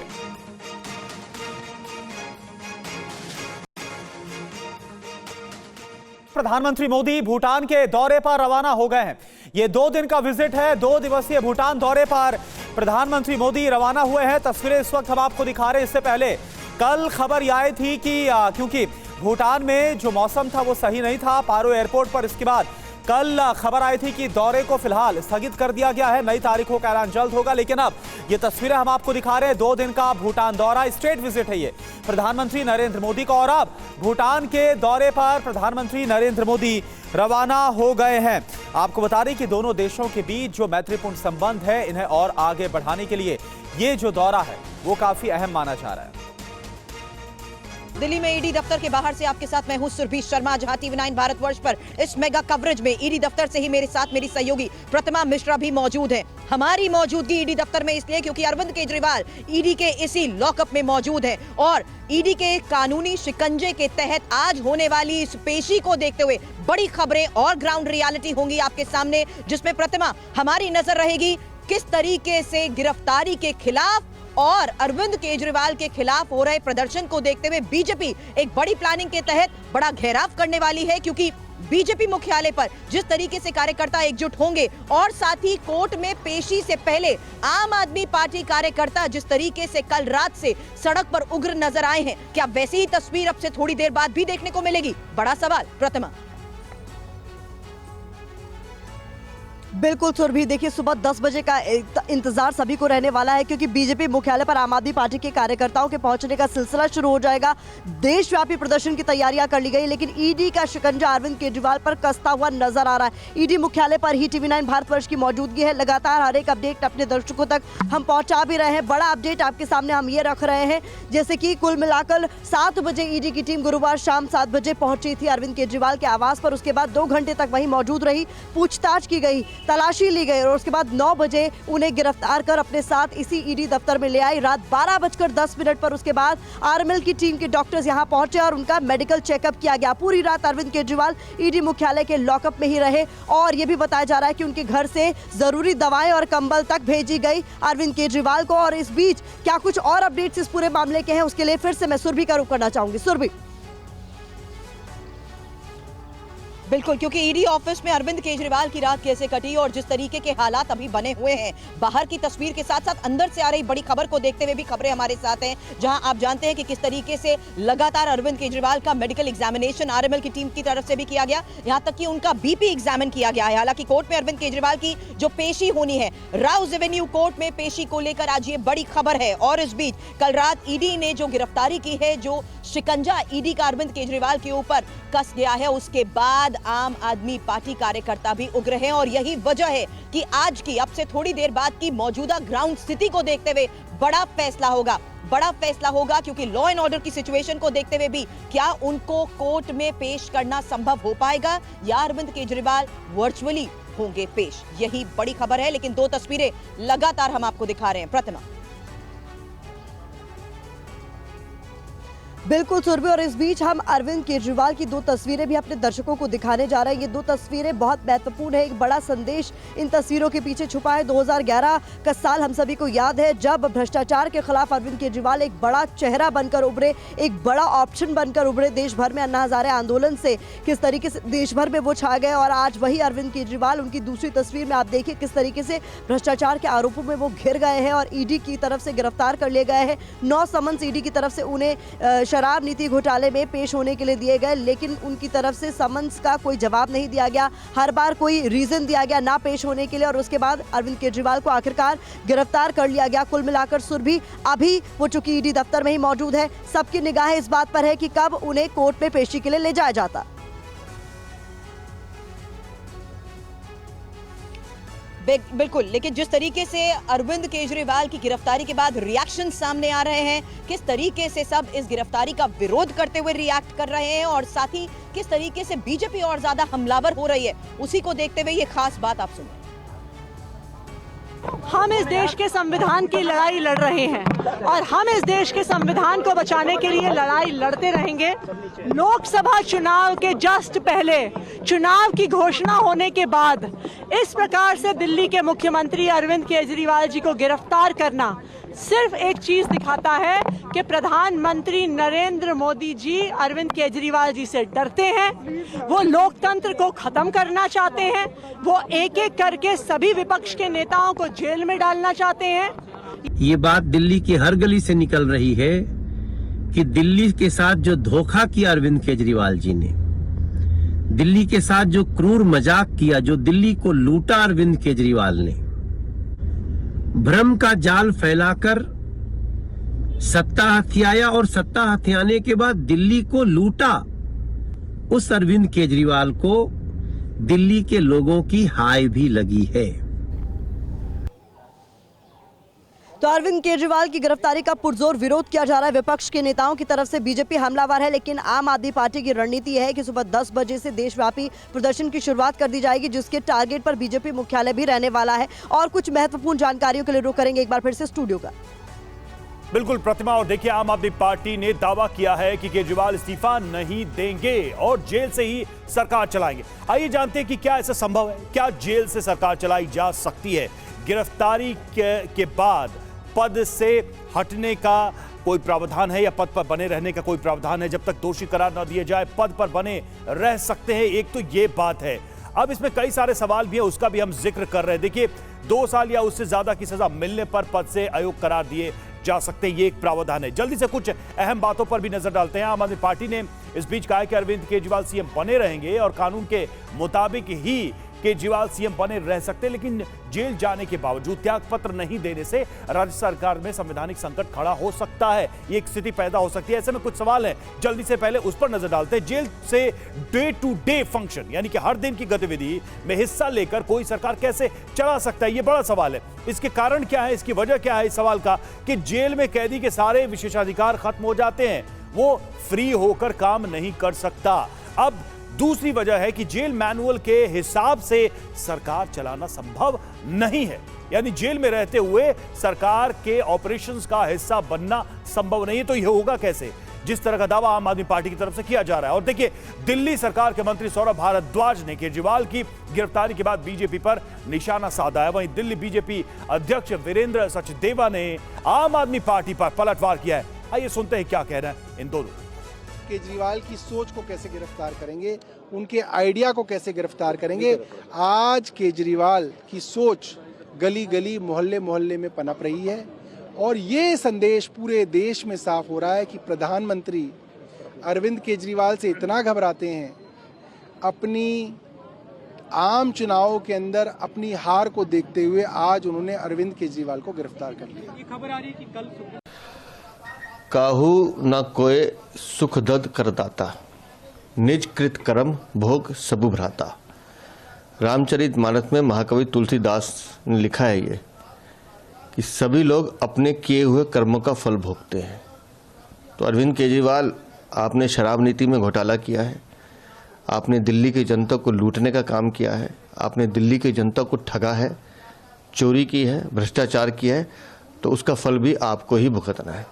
प्रधानमंत्री मोदी भूटान के दौरे पर रवाना हो गए हैं। ये 2 दिन का विजिट है। 2 दिवसीय भूटान दौरे पर प्रधानमंत्री मोदी रवाना हुए हैं। तस्वीरें इस वक्त हम आपको दिखा रहे हैं। इससे पहले कल खबर यह आई थी कि क्योंकि भूटान में जो मौसम था वो सही नहीं था पारो एयरपोर्ट पर, इसके बाद कल खबर आई थी कि दौरे को फिलहाल स्थगित कर दिया गया है। नई तारीखों का ऐलान जल्द होगा। लेकिन अब ये तस्वीरें हम आपको दिखा रहे हैं। 2 दिन का भूटान दौरा, स्टेट विजिट है ये प्रधानमंत्री नरेंद्र मोदी का। और अब भूटान के दौरे पर प्रधानमंत्री नरेंद्र मोदी रवाना हो गए हैं। आपको बता दें कि दोनों देशों के बीच जो मैत्रीपूर्ण संबंध है, इन्हें और आगे बढ़ाने के लिए ये जो दौरा है वो काफी अहम माना जा रहा है। दिल्ली में ईडी दफ्तर के बाहर से आपके साथ मैं हूं सुरभि शर्मा, जहां TV9 भारतवर्ष पर इस मेगा कवरेज में ईडी दफ्तर से ही मेरे साथ मेरी सहयोगी प्रतिमा मिश्रा भी मौजूद हैं। हमारी मौजूदगी ईडी दफ्तर में इसलिए क्योंकि अरविंद केजरीवाल ईडी के इसी लॉकअप में मौजूद हैं और ईडी के कानूनी शिकंजे के तहत आज होने वाली इस पेशी को देखते हुए बड़ी खबरें और ग्राउंड रियलिटी होंगी आपके सामने, जिसमें प्रतिमा हमारी नजर रहेगी किस तरीके से गिरफ्तारी के खिलाफ और अरविंद केजरीवाल के खिलाफ हो रहे प्रदर्शन को देखते हुए बीजेपी एक बड़ी प्लानिंग के तहत बड़ा घेराव करने वाली है। क्योंकि बीजेपी मुख्यालय पर जिस तरीके से कार्यकर्ता एकजुट होंगे और साथ ही कोर्ट में पेशी से पहले आम आदमी पार्टी कार्यकर्ता जिस तरीके से कल रात से सड़क पर उग्र नजर आए हैं, क्या वैसी ही तस्वीर अब से थोड़ी देर बाद भी देखने को मिलेगी? बड़ा सवाल। प्रतिमा। बिल्कुल सुरभि, देखिए सुबह 10 बजे का इंतजार सभी को रहने वाला है क्योंकि बीजेपी मुख्यालय पर आम आदमी पार्टी के कार्यकर्ताओं के पहुंचने का सिलसिला शुरू हो जाएगा। देशव्यापी प्रदर्शन की तैयारियां कर ली गई, लेकिन ईडी का शिकंजा अरविंद केजरीवाल पर कसता हुआ नजर आ रहा है। ईडी मुख्यालय पर ही TV9 भारतवर्ष की मौजूदगी है। लगातार हर एक अपडेट अपने दर्शकों तक हम पहुंचा भी रहे हैं। बड़ा अपडेट आपके सामने हम ये रख रहे हैं जैसे कि कुल मिलाकर 7 बजे ईडी की टीम गुरुवार शाम 7 बजे पहुंची थी अरविंद केजरीवाल के आवास पर। उसके बाद 2 घंटे तक वहीं मौजूद रही, पूछताछ की गई, तलाशी ली गई और उसके बाद 9 बजे उन्हें गिरफ्तार कर अपने साथ इसी ईडी दफ्तर में ले आई। रात 12:10 पर उसके बाद आरएमएल की टीम के डॉक्टर्स यहां पहुंचे और उनका मेडिकल चेकअप किया गया। पूरी रात अरविंद केजरीवाल ईडी मुख्यालय के लॉकअप में ही रहे और यह भी बताया जा रहा है कि उनके घर से जरूरी दवाएं और कंबल तक भेजी गई अरविंद केजरीवाल को। और इस बीच क्या कुछ और अपडेट्स इस पूरे मामले के हैं, उसके लिए फिर से मैं सुरभि का रुख करना चाहूंगी। सुरभि। बिल्कुल, क्योंकि ईडी ऑफिस में अरविंद केजरीवाल की रात कैसे कटी और जिस तरीके के हालात अभी बने हुए हैं, बाहर की तस्वीर के साथ साथ अंदर से आ रही बड़ी खबर को देखते हुए भी खबरें हमारे साथ हैं, जहां आप जानते हैं कि किस तरीके से लगातार अरविंद केजरीवाल का मेडिकल एग्जामिनेशन आरएमएल की टीम की तरफ से भी किया गया, यहां तक कि उनका बीपी एग्जामिन किया गया है। हालांकि कोर्ट में अरविंद केजरीवाल की जो पेशी होनी है, राउज एवेन्यू कोर्ट में पेशी को लेकर आज ये बड़ी खबर है। और इस बीच कल रात ईडी ने जो गिरफ्तारी की है, जो शिकंजा ईडी का अरविंद केजरीवाल के ऊपर कस गया है, उसके बाद बाद आम आदमी पार्टी कार्यकर्ता भी उग्र हैं और यही वजह है कि आज की, अब से थोड़ी देर बाद की मौजूदा ग्राउंड स्थिति को देखते हुए बड़ा फैसला होगा क्योंकि लॉ एंड ऑर्डर की सिचुएशन को देखते हुए भी क्या उनको कोर्ट में पेश करना संभव हो पाएगा या अरविंद केजरीवाल वर्चुअली होंगे पेश, यही बड़ी खबर है। लेकिन 2 तस्वीरें लगातार हम आपको दिखा रहे हैं। प्रतिमा। बिल्कुल सुरभि, और इस बीच हम अरविंद केजरीवाल की 2 तस्वीरें भी अपने दर्शकों को दिखाने जा रहे हैं। ये 2 तस्वीरें बहुत महत्वपूर्ण है, एक बड़ा संदेश इन तस्वीरों के पीछे छुपा है। 2011 का साल हम सभी को याद है जब भ्रष्टाचार के खिलाफ अरविंद केजरीवाल एक बड़ा चेहरा बनकर उभरे, एक बड़ा ऑप्शन बनकर उभरे। देश भर में अन्ना हजारे आंदोलन से किस तरीके से देश भर में वो छा गए और आज वही अरविंद केजरीवाल, उनकी दूसरी तस्वीर में आप देखिए किस तरीके से भ्रष्टाचार के आरोपों में वो घिर गए हैं और ईडी की तरफ से गिरफ्तार कर लिए गए हैं। 9 समन्स ईडी की तरफ से उन्हें शराब नीति घोटाले में पेश होने के लिए दिए गए, लेकिन उनकी तरफ से समन्स का कोई जवाब नहीं दिया गया। हर बार कोई रीजन दिया गया ना पेश होने के लिए और उसके बाद अरविंद केजरीवाल को आखिरकार गिरफ्तार कर लिया गया। कुल मिलाकर सुरभि अभी वो चूंकि ईडी दफ्तर में ही मौजूद है, सबकी निगाहें इस बात पर है कि कब उन्हें कोर्ट में पेशी के लिए ले जाया जाता। बिल्कुल, लेकिन जिस तरीके से अरविंद केजरीवाल की गिरफ्तारी के बाद रिएक्शन सामने आ रहे हैं, किस तरीके से सब इस गिरफ्तारी का विरोध करते हुए रिएक्ट कर रहे हैं और साथ ही किस तरीके से बीजेपी और ज्यादा हमलावर हो रही है, उसी को देखते हुए ये खास बात आप सुनिए। हम इस देश के संविधान की लड़ाई लड़ रहे हैं और हम इस देश के संविधान को बचाने के लिए लड़ाई लड़ते रहेंगे। लोकसभा चुनाव के जस्ट पहले, चुनाव की घोषणा होने के बाद इस प्रकार से दिल्ली के मुख्यमंत्री अरविंद केजरीवाल जी को गिरफ्तार करना सिर्फ एक चीज दिखाता है कि प्रधानमंत्री नरेंद्र मोदी जी अरविंद केजरीवाल जी से डरते हैं, वो लोकतंत्र को खत्म करना चाहते हैं, वो एक एक करके सभी विपक्ष के नेताओं को जेल में डालना चाहते हैं। ये बात दिल्ली की हर गली से निकल रही है कि दिल्ली के साथ जो धोखा किया अरविंद केजरीवाल जी ने, दिल्ली के साथ जो क्रूर मजाक किया, जो दिल्ली को लूटा अरविंद केजरीवाल ने, भ्रम का जाल फैलाकर सत्ता हथियाया और सत्ता हथियाने के बाद दिल्ली को लूटा, उस अरविंद केजरीवाल को दिल्ली के लोगों की हाय भी लगी है। तो अरविंद केजरीवाल की गिरफ्तारी का पुरजोर विरोध किया जा रहा है विपक्ष के नेताओं की तरफ से। बीजेपी हमलावर है, लेकिन आम आदमी पार्टी की रणनीति है कि सुबह 10 बजे से देशव्यापी प्रदर्शन की शुरुआत कर दी जाएगी, जिसके टारगेट पर बीजेपी मुख्यालय भी रहने वाला है। और कुछ महत्वपूर्ण जानकारियों के लिए रुक करेंगे एक बार फिर से स्टूडियो का। बिल्कुल प्रतिमा, और देखिए आम आदमी पार्टी ने दावा किया है कि केजरीवाल इस्तीफा नहीं देंगे और जेल से ही सरकार चलाएंगे। आइए जानते हैं कि क्या ऐसा संभव है, क्या जेल से सरकार चलाई जा सकती है। गिरफ्तारी के बाद पद से हटने का कोई प्रावधान है या पद पर बने रहने का कोई प्रावधान है? जब तक दोषी करार न दिए जाए पद पर बने रह सकते हैं, एक तो ये बात है। अब इसमें कई सारे सवाल भी हैं, उसका भी हम जिक्र कर रहे हैं। देखिए 2 साल या उससे ज्यादा की सजा मिलने पर पद से अयोग करार दिए जा सकते हैं, ये एक प्रावधान है। जल्दी से कुछ अहम बातों पर भी नजर डालते हैं। आम आदमी पार्टी ने इस बीच कहा कि अरविंद केजरीवाल सीएम बने रहेंगे और कानून के मुताबिक ही केजरीवाल सीएम बने रह सकते हैं, लेकिन जेल जाने के बावजूद त्यागपत्र नहीं देने से राज्य सरकार में संवैधानिक संकट खड़ा हो सकता है, ये एक स्थिति पैदा हो सकती है। ऐसे में कुछ सवाल हैं, जल्दी से पहले उस पर नजर डालते हैं। जेल से डे टू डे फंक्शन यानी कि हर दिन की गतिविधि में हिस्सा लेकर कोई सरकार कैसे चला सकता है, ये बड़ा सवाल है। इसके कारण क्या है, इसकी वजह क्या है इस सवाल का, कि जेल में कैदी के सारे विशेषाधिकार खत्म हो जाते हैं, वो फ्री होकर काम नहीं कर सकता। अब दूसरी वजह है कि जेल मैनुअल के हिसाब से सरकार चलाना संभव नहीं है, यानी जेल में रहते हुए सरकार के ऑपरेशंस का हिस्सा बनना संभव नहीं है। तो यह होगा कैसे, जिस तरह का दावा आम आदमी पार्टी की तरफ से किया जा रहा है। और देखिए दिल्ली सरकार के मंत्री सौरभ भारद्वाज ने केजरीवाल की गिरफ्तारी के बाद बीजेपी पर निशाना साधा है। वहीं दिल्ली बीजेपी अध्यक्ष वीरेंद्र सचदेवा ने आम आदमी पार्टी पर पलटवार किया है। आइए सुनते हैं क्या कह रहे हैं इन दोनों। केजरीवाल की सोच को कैसे गिरफ्तार करेंगे, उनके आइडिया को कैसे गिरफ्तार करेंगे। आज केजरीवाल की सोच गली गली मोहल्ले मोहल्ले में पनप रही है और ये संदेश पूरे देश में साफ हो रहा है कि प्रधानमंत्री अरविंद केजरीवाल से इतना घबराते हैं, अपनी आम चुनावों के अंदर अपनी हार को देखते हुए आज उन्होंने अरविंद केजरीवाल को गिरफ्तार कर लिया। ये खबर आ रही है कि कल काहू न कोई सुखदद करदाता, निज कृत कर्म भोग सबु भ्राता। रामचरितमानस में महाकवि तुलसीदास ने लिखा है ये कि सभी लोग अपने किए हुए कर्मों का फल भोगते हैं। तो अरविंद केजरीवाल, आपने शराब नीति में घोटाला किया है, आपने दिल्ली की जनता को लूटने का काम किया है, आपने दिल्ली की जनता को ठगा है, चोरी की है, भ्रष्टाचार किया है, तो उसका फल भी आपको ही भुगतना है।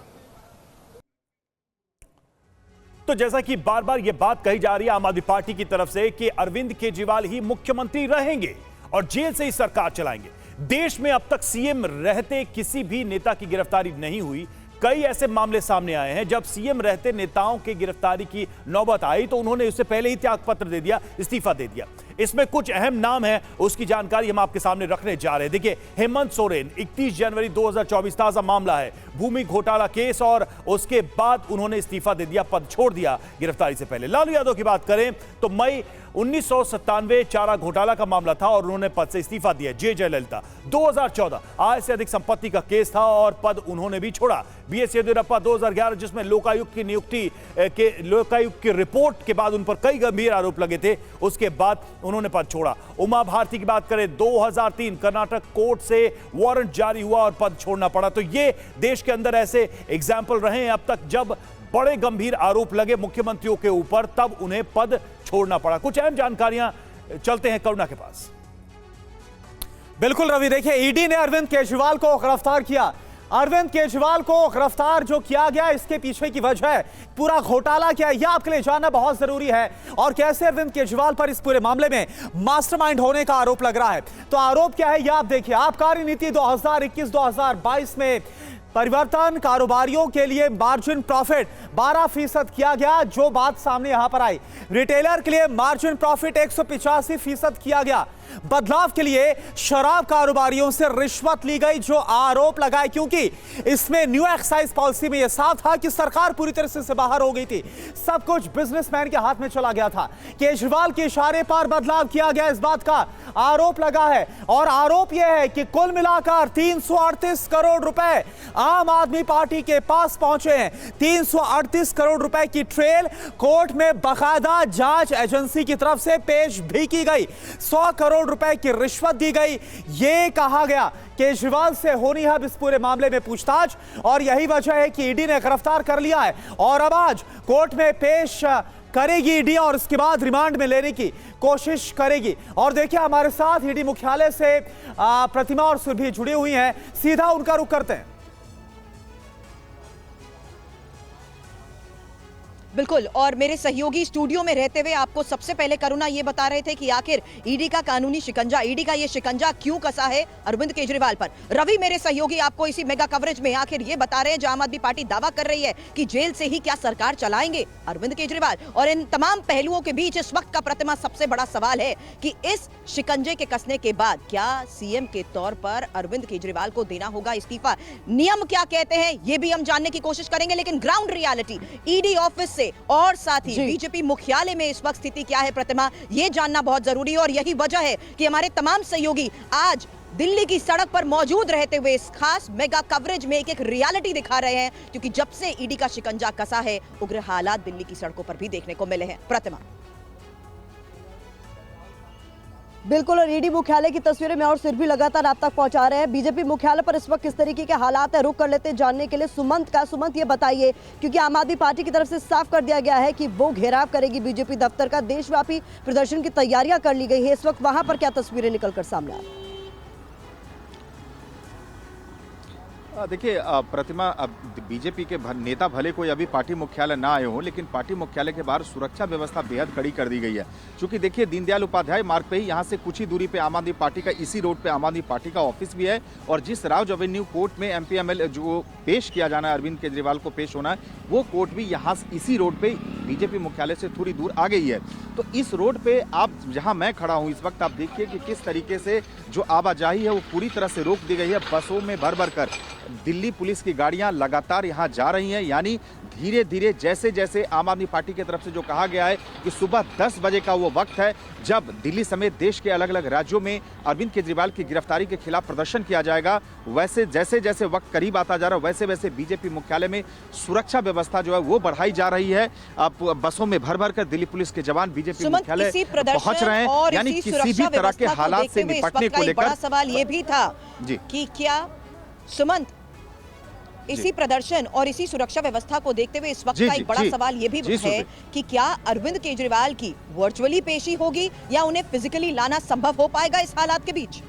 तो जैसा कि बार बार यह बात कही जा रही है आम आदमी पार्टी की तरफ से कि अरविंद केजरीवाल ही मुख्यमंत्री रहेंगे और जेल से ही सरकार चलाएंगे। देश में अब तक सीएम रहते किसी भी नेता की गिरफ्तारी नहीं हुई। कई ऐसे मामले सामने आए हैं जब सीएम रहते नेताओं की गिरफ्तारी की नौबत आई तो उन्होंने उससे पहले ही त्यागपत्र दे दिया, इस्तीफा दे दिया। इसमें कुछ अहम नाम हैं, उसकी जानकारी हम आपके सामने रखने जा रहे हैं। देखिए, हेमंत सोरेन, 31 जनवरी 2024 ताजा मामला है, भूमि घोटाला केस, और उसके बाद उन्होंने इस्तीफा दे दिया, पद छोड़ दिया गिरफ्तारी से पहले। लालू यादव की बात करें तो मई 1997 चारा घोटाला का मामला था और उन्होंने पद से इस्तीफा दिया। जयललिता 2014 आय से अधिक संपत्ति का केस था और पद उन्होंने भी छोड़ा। बीएस येदियुरप्पा 2011 जिसमें लोकायुक्त की रिपोर्ट के बाद उन पर कई गंभीर आरोप लगे थे, उसके बाद उन्होंने पद छोड़ा। उमा भारती की बात करें, 2003 कर्नाटक कोर्ट से वारंट जारी हुआ और पद छोड़ना पड़ा। तो ये देश के अंदर ऐसे एग्जाम्पल रहे हैं अब तक जब बड़े गंभीर आरोप लगे मुख्यमंत्रियों के ऊपर, तब उन्हें पद छोड़ना पड़ा। कुछ अहम जानकारियां, चलते हैं करुणा के पास। बिल्कुल रवि, देखिए ईडी ने अरविंद केजरीवाल को गिरफ्तार किया। अरविंद केजरीवाल को गिरफ्तार जो किया गया, इसके पीछे की वजह है, पूरा घोटाला क्या है, यह आपके लिए जानना बहुत जरूरी है। और कैसे अरविंद केजरीवाल पर इस पूरे मामले में मास्टरमाइंड होने का आरोप लग रहा है। तो आरोप क्या है, यह आप देखिए। आबकारी नीति 2021-2022 में परिवर्तन, कारोबारियों के लिए मार्जिन प्रॉफिट 12% किया गया, जो बात सामने यहां पर आई। रिटेलर के लिए मार्जिन प्रॉफिट 185% किया गया। बदलाव के लिए शराब कारोबारियों से रिश्वत ली गई, जो आरोप लगाए, क्योंकि इसमें न्यू एक्साइज पॉलिसी में यह साफ था कि सरकार पूरी तरह से बाहर हो गई थी, सब कुछ बिजनेसमैन के हाथ में चला गया था। केजरीवाल के इशारे पर बदलाव किया गया, इस बात का आरोप लगा है। और आरोप यह है कि कुल मिलाकर 338 करोड़ रुपए आम आदमी पार्टी के पास पहुंचे हैं। 338 करोड़ रुपए की ट्रेल कोर्ट में बाकायदा जांच एजेंसी की तरफ से पेश भी की गई। 100 करोड़ रुपए की रिश्वत दी गई, यह कहा गया। केजरीवाल से होनी है अब इस पूरे मामले में पूछताछ, और यही वजह है कि ईडी ने गिरफ्तार कर लिया है और अब आज कोर्ट में पेश करेगी ईडी और उसके बाद रिमांड में लेने की कोशिश करेगी। और देखिए, हमारे साथ ईडी मुख्यालय से प्रतिमा और सुरभि जुड़ी हुई हैं, सीधा उनका रुख करते हैं। बिल्कुल, और मेरे सहयोगी स्टूडियो में रहते हुए आपको सबसे पहले करुणा ये बता रहे थे कि आखिर ईडी का कानूनी शिकंजा, ईडी का ये शिकंजा क्यों कसा है अरविंद केजरीवाल पर। रवि, मेरे सहयोगी आपको इसी मेगा कवरेज में आखिर ये बता रहे हैं, जो आम आदमी पार्टी दावा कर रही है कि जेल से ही क्या सरकार चलाएंगे अरविंद केजरीवाल। और इन तमाम पहलुओं के बीच इस वक्त का प्रतिमा सबसे बड़ा सवाल है कि इस शिकंजे के कसने के बाद क्या सीएम के तौर पर अरविंद केजरीवाल को देना होगा इस्तीफा। नियम क्या कहते हैं ये भी हम जानने की कोशिश करेंगे, लेकिन ग्राउंड रियलिटी ईडी ऑफिस से और साथ ही बीजेपी मुख्यालय में इस वक्त स्थिति क्या है प्रतिमा, ये जानना बहुत जरूरी है। और यही वजह है कि हमारे तमाम सहयोगी आज दिल्ली की सड़क पर मौजूद रहते हुए इस खास मेगा कवरेज में एक रियलिटी दिखा रहे हैं, क्योंकि जब से ईडी का शिकंजा कसा है, उग्र हालात दिल्ली की सड़कों पर भी देखने को मिले हैं। प्रतिमा। बिल्कुल, और ईडी मुख्यालय की तस्वीरें मैं और सिर भी लगातार आप तक पहुंचा रहे हैं। बीजेपी मुख्यालय पर इस वक्त किस तरीके के हालात है, रुक कर लेते हैं जानने के लिए सुमंत ये बताइए, क्योंकि आम आदमी पार्टी की तरफ से साफ कर दिया गया है कि वो घेराव करेगी बीजेपी दफ्तर का। देशव्यापी प्रदर्शन की तैयारियां कर ली गई है, इस वक्त वहां पर क्या तस्वीरें निकलकर सामने आ रही है? देखिए प्रतिमा, अब बीजेपी के नेता भले कोई अभी पार्टी मुख्यालय ना आए हो, लेकिन पार्टी मुख्यालय के बाहर सुरक्षा व्यवस्था बेहद कड़ी कर दी गई है। क्योंकि देखिए, दीनदयाल उपाध्याय मार्ग पे ही यहाँ से कुछ ही दूरी पे आम आदमी पार्टी का, इसी रोड पे आम आदमी पार्टी का ऑफिस भी है। और जिस राज एवेन्यू कोर्ट में एमपीएमएल जो पेश किया जाना है, अरविंद केजरीवाल को पेश होना है, वो कोर्ट भी यहाँ इसी रोड पे बीजेपी मुख्यालय से थोड़ी दूर आ गई है। तो इस रोड पे आप, जहाँ मैं खड़ा हूँ इस वक्त, आप देखिए कि किस तरीके से जो आवाजाही है वो पूरी तरह से रोक दी गई है। बसों में भर भर कर दिल्ली पुलिस की गाड़ियां लगातार यहां जा रही हैं, यानी धीरे धीरे जैसे जैसे आम आदमी पार्टी की तरफ से जो कहा गया है कि सुबह 10 बजे का वो वक्त है जब दिल्ली समेत देश के अलग अलग राज्यों में अरविंद केजरीवाल की गिरफ्तारी के खिलाफ प्रदर्शन किया जाएगा, वैसे जैसे जैसे वक्त करीब आता जा रहा है वैसे वैसे बीजेपी मुख्यालय में सुरक्षा व्यवस्था जो है वो बढ़ाई जा रही है। अब बसों में भर भर कर दिल्ली पुलिस के जवान बीजेपी मुख्यालय पहुंच रहे हैं, यानी किसी भी तरह के हालात से निपटने को लेकर। बड़ा सवाल ये भी था कि क्या सुमंत इसी प्रदर्शन और इसी सुरक्षा व्यवस्था को देखते हुए इस वक्त का एक बड़ा सवाल ये भी है कि क्या अरविंद केजरीवाल की वर्चुअली पेशी होगी या उन्हें फिजिकली लाना संभव हो पाएगा इस हालात के बीच?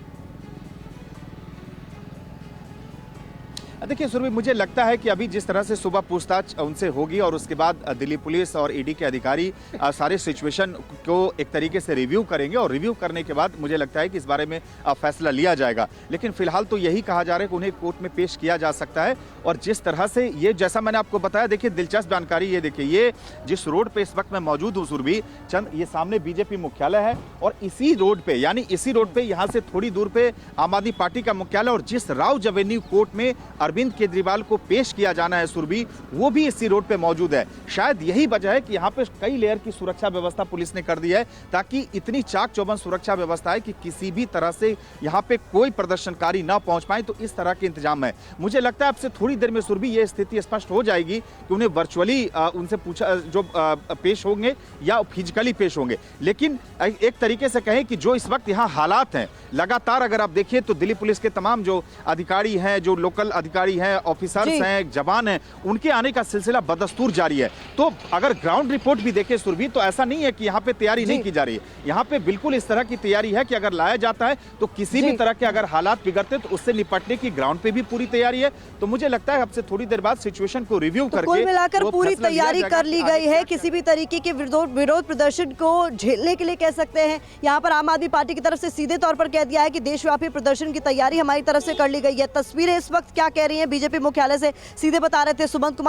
देखिए सुरभि, मुझे लगता है कि अभी जिस तरह से सुबह पूछताछ उनसे होगी और उसके बाद दिल्ली पुलिस और ईडी के अधिकारी सारे सिचुएशन को एक तरीके से रिव्यू करेंगे और रिव्यू करने के बाद मुझे लगता है कि इस बारे में फैसला लिया जाएगा। लेकिन फिलहाल तो यही कहा जा रहा है कि उन्हें कोर्ट में पेश किया जा सकता है। और जिस तरह से ये, जैसा मैंने आपको बताया, देखिए दिलचस्प जानकारी ये देखिए, ये जिस रोड पे इस वक्त मैं मौजूद हूँ सुरभि चंद, ये सामने बीजेपी मुख्यालय है और इसी रोड पे, यानी इसी रोड पे यहाँ से थोड़ी दूर पे आम आदमी पार्टी का मुख्यालय, और जिस राव एवेन्यू कोर्ट में अरविंद केजरीवाल को पेश किया जाना है सुरभि, वो भी इसी रोड पे मौजूद है। शायद यही वजह है कि यहाँ पे कई लेयर की सुरक्षा व्यवस्था पुलिस ने कर दी है ताकि इतनी चाक चौबंद सुरक्षा व्यवस्था है कि किसी भी तरह से यहाँ पे कोई प्रदर्शनकारी ना पहुंच पाए। तो इस तरह के इंतजाम है। मुझे लगता है अब से थोड़ी देर में सुरभि ये स्थिति स्पष्ट हो जाएगी कि उन्हें वर्चुअली उनसे पूछा जो पेश होंगे या फिजिकली पेश होंगे। लेकिन एक तरीके से कहें कि जो इस वक्त यहाँ हालात हैं, लगातार अगर आप देखिए तो दिल्ली पुलिस के तमाम जो अधिकारी हैं, जो लोकल अधिकारी हैं, ऑफिसर्स हैं, जवान हैं, उनके आने का सिलसिला बदस्तूर जारी है। तो अगर ग्राउंड रिपोर्ट भी देखें सुरभि, तो ऐसा नहीं है कि यहाँ पे तैयारी नहीं की जा रही है। यहाँ पे बिल्कुल इस तरह की तैयारी है कि अगर लाया जाता है तो किसी भी तरह के अगर हालात बिगड़ते तो उससे निपटने की ग्राउंड पे भी पूरी तैयारी है। तो मुझे लगता है अब से थोड़ी देर बाद सिचुएशन को रिव्यू करके कुल मिलाकर पूरी तैयारी कर ली गई है किसी भी तरीके के विरोध प्रदर्शन को झेलने के लिए, कह सकते हैं। यहाँ पर आम आदमी पार्टी की तरफ से सीधे तौर पर कह दिया है कि देशव्यापी प्रदर्शन की तैयारी हमारी तरफ से कर ली गई है। तस्वीरें इस वक्त क्या कह रही हैं बीजेपी मुख्यालय से सीधे बता रहे थे सुमंत कुमार।